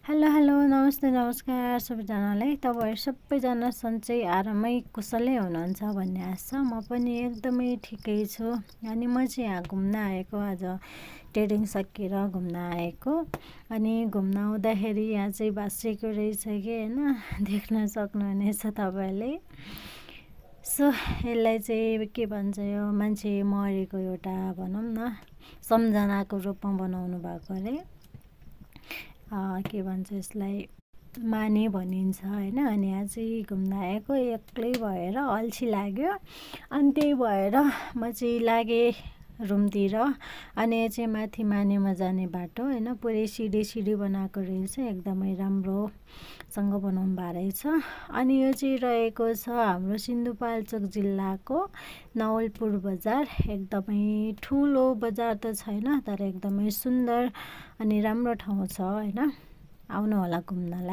Hello hello नमस्ते नमस्कार सबैजनालाई। तपाईहरु सबैजना सन्चै आरामै कुशलै हुनुहुन्छ भन्ने आशा छ। म पनि एकदमै ठिकै छु। अनि म चाहिँ यहाँ घुम्न आएको, आज ट्रेडिङ सकिएर घुम्न आएको। अनि घुम्न आउँदाखेरि यहाँ चाहिँ भाँसिएको रहेछ कि हैन, देख्न सक्नुहुनेछ तपाईहरुले। सो यसलाई चाहिँ के भन्छ, यो मान्छे मरेको एउटा भनौँ न सम्झनाको रूपमा बनाउनु भएको अरे। के भन्छ यसलाई, माने भनिन्छ हैन। अनि यहाँ चाहिँ घुम्न आएको, एक्लै भएर अल्छी लाग्यो। अनि त्यही भएर म चाहिँ लागेँ रुमतिर। अनि यो चाहिँ माथि मानेमा जाने बाटो हैन, पुरै सिडी बनाएको रहेछ, एकदमै राम्रोसँग बनाउनु भएको रहेछ। अनि यो चाहिँ रहेको छ हाम्रो सिन्धुपाल्चोक जिल्लाको नवलपुर बजार। एकदमै ठुलो बजार त छैन, तर एकदमै सुन्दर अनि राम्रो ठाउँ छ हैन। आउनु होला घुम्नलाई।